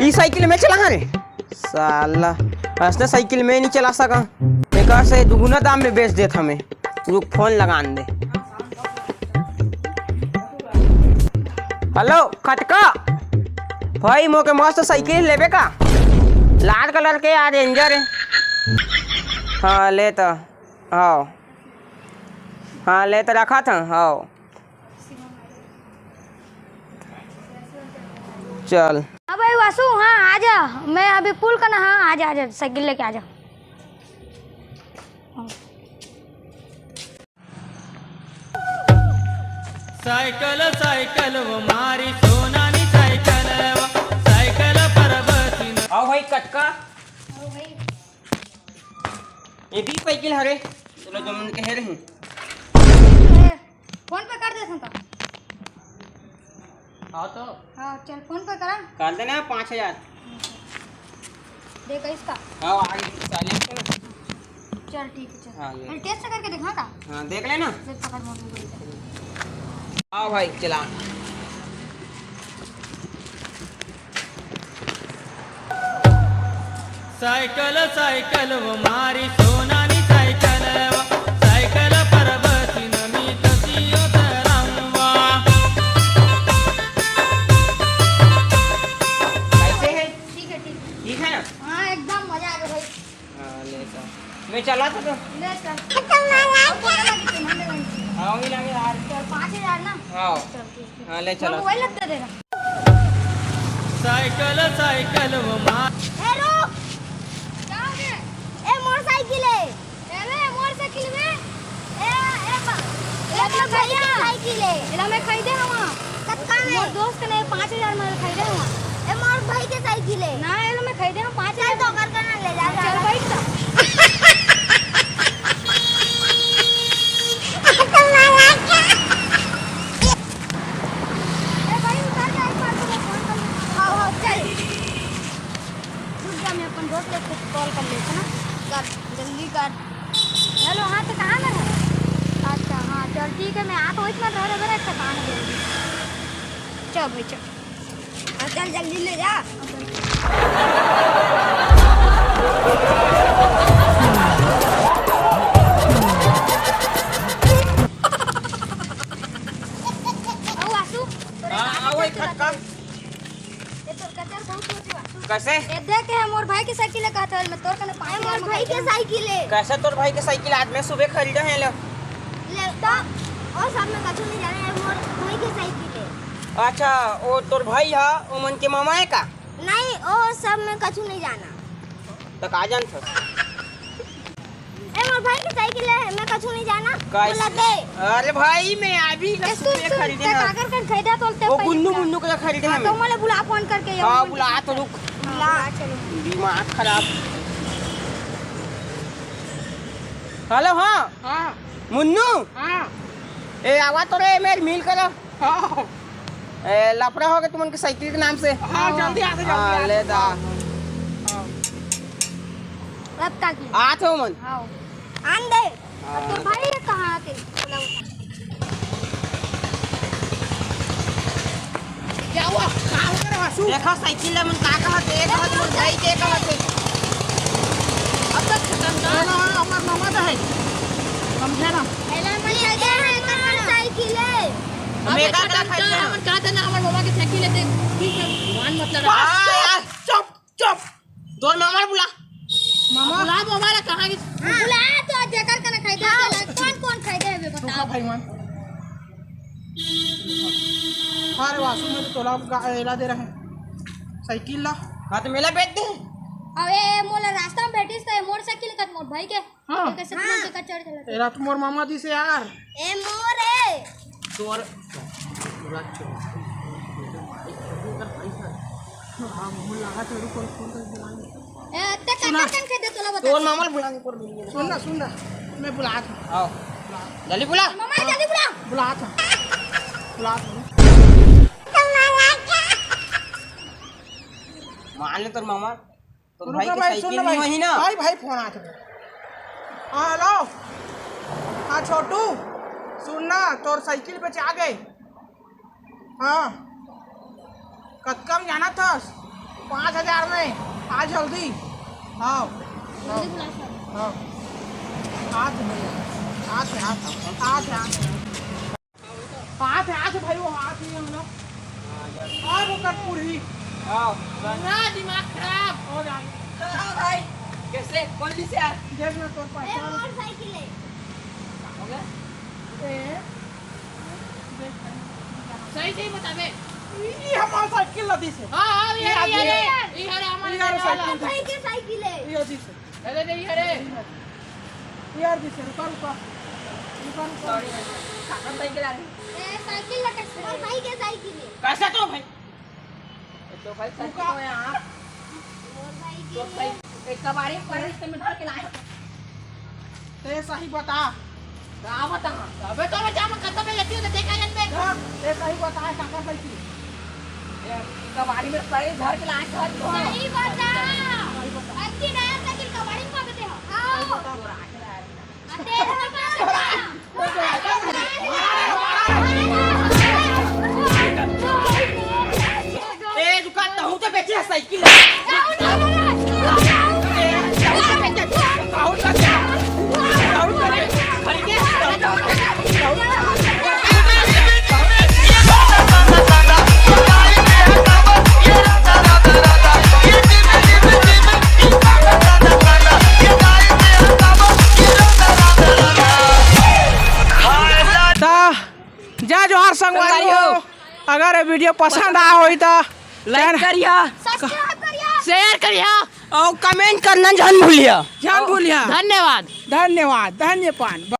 ई cycle में चला रे साला, ऐसे साइकिल में नहीं चला सका। बेकार से दुगुना दाम में बेच देता हमें। रुक फोन लगा दे। हेलो खटका भाई, मोके मस्त साइकिल लेबे का? लाल कलर के यार रेंजर है। हाँ ले तो, हाँ हाँ ले तो रखा था। हाँ चल। हाँ भाई वासु, हाँ आजा, मैं अभी पुल का ना, हाँ आजा आजा, साइकिल लेके आजा। साइकिल साइकिल वो मारी सोनानी साइकिल, साइकिल पर बसी। आओ भाई कटका, ये भी साइकिल हरे चलो जो मन कह रहे। फोन पे कर दे संता। हाँ तो हाँ चल फोन पे करा। कर देना 5000। देखा इसका। हाँ आगे चले। चल ठीक है चल। हाँ ले। मैं टेस्ट करके दिखा था। हाँ देख लेना। देख पकड़ मोबाइल से। आओ भाई चला। साइकिल साइकिल वो मारी सोनानी साइकिल, साइकिल पर बसी नमी तसियो तरंगवा। कैसे है? ठीक है ठीक है। ठीक है ना? हाँ एकदम मजा आ गया भाई। हाँ ले तो मैं चला था तो। ले चल। हाँ वही लगे यार। चल 5000 ना। हाँ चल ठीक है। हाँ ले चलो। मोबाइल लगता देना। साइकिल साइकिल वो मारी। ए रुक, क्या हो गया? ए मोटरसाइकिल है। अरे मोटरसाइकिल में भैया साइकिल है। इला मैं खरीदे हवा कत्का में। मोर दोस्त ने 5000 में खरीदे हवा। ए मोर भाई के साइकिल है ना, इला मैं खरीदे हवा 5000 तो कर ना ले जा। चल बैठ जा। ए भाई उतर जा, एक बार तो फोन कर। हां हां चल। रुक जा, मैं अपन दोस्त को कॉल कर लेते ना। कर जल्दी कर। हेलो हाँ तो कहाँ में है? अच्छा हाँ चल ठीक है, मैं आता हूँ। इतना रह रहा है कहाँ है? चल भाई चल। हाँ चल जल्दी ले जा। आओ वासु। हाँ आओ खटका। कैसे? ए देख है मोर भाई की साइकिल है, कहता है मैं तोर कने 5000 में भाई के साइकिल है। कैसे तोर भाई के साइकिल आज में सुबह खरीदा है? लो ले तो और सब में कछु नहीं जाने है, मोर भाई के साइकिल है। अच्छा वो तोर भाई है वो मन के मामा है का? नहीं ओ सब में कछु नहीं जाना। तो का जान था? ए मोर भाई की साइकिल है, मैं कछु नहीं जाना। कैसे? बोला दे। अरे भाई मैं अभी ए सुन सुबह सुन, खरीदे ते हैं। काकर कर खरीदा तोलते वो गुन्नू गुन्नू का खरीदे हैं। तो मोले बुला फोन करके ये। हाँ बुला तो रुक। बुला चलो। दिमाग खराब। हेलो हाँ हाँ मुन्नू। हाँ ए आवा तो रे मेरी मिल करो। हाँ ए लफड़ा हो गया तुमन के साइकिल के नाम से। हाँ जल्दी आ हाँ ले दा। अब तक ही आ थे मन। आओ आन दे। अब तो भाई है कहाँ आके बोला बता। क्या हुआ? कहाँ हो गया वासु? देखो साइकिल है मन का कहते एक हाथ में भाई के कहते। अब तक खत्म कर ना, हमारा मामा तो है, समझे ना? एला मन लगे है कहाँ साइकिल है। हमें का खरीदना है? हम कहते ना हमारे मामा की साइकिल लेते। ठीक है मान मतलब चुप चुप दो मामा बुला। मामा बुला मोबाइल कहाँ की? बुला तो जेकर कने खरीदे कौन कौन खरीदे है बता। भाई मान अरे वासु में तो तोला एला दे रहे हैं साइकिल ला। हाँ तो मेला बेच दे। अबे मोला रास्ता में बैठिस त मोटरसाइकिल का मोर भाई के। हाँ। कैसे तुम के चढ़ चला। एला तो मोर मामा दी से यार। ए मोर है तोर ए ते कन खरीदे तोला बता। तोर मामा बुला के पर सुन ना मैं बुला था। आओ जल्दी बुला। मामा जल्दी बुला। बुला था मान ले तोर मामा तोर भाई रुको की भाई, सुन साइकिल ना नहीं वही ना। भाई फोन आता है। हाँ हेलो हाँ छोटू सुन ना, तोर साइकिल पे आ गए। हाँ कतका में जाना था? 5,000 में आ जल्दी। हाँ जल्दी बुला सर। हाँ हाथ भाई वो हाथ ही हम लोग और वो कटपुरी ना दिमाग खराब हो जाए भाई। कैसे कौन सी से यार देख ना तो ए पहचान मोटरसाइकिल है। हो गया ए सही सही बतावे। ये हमारा साइकिल लदी से हां ये ये हरे हमारे यार साइकिल भाई की साइकिल है। ये दी से अरे नहीं हरे यार दी से रुका सॉरी काका साइकिल आ रही ए साइकिल लटक और भाई की साइकिल है। कैसा तो भाई तो भाई सच रुका। तो यहां और भाई तो की भाई एक कबाड़ी पर इसमें डाल के लाए ते सही बता का बता अबे तो मैं जाम खत्म में लेती हूं तो देखा जन में ते सही बता काका साइकिल कबाड़ी में पड़े घर के लाए घर तो सही बता। अच्छी नया साइकिल कबाड़ी में मांगते हो। आओ तेरे ए दुकान तो हूं तो बेचे साइकिल जा जोहार संगवारी हो। अगर ये वीडियो पसंद आया हो तो लाइक करिया सब्सक्राइब करिए। शेयर करिया और कमेंट करना जान भूलिया जान भूलिया। धन्यवाद धन्यवाद धन्यवाद।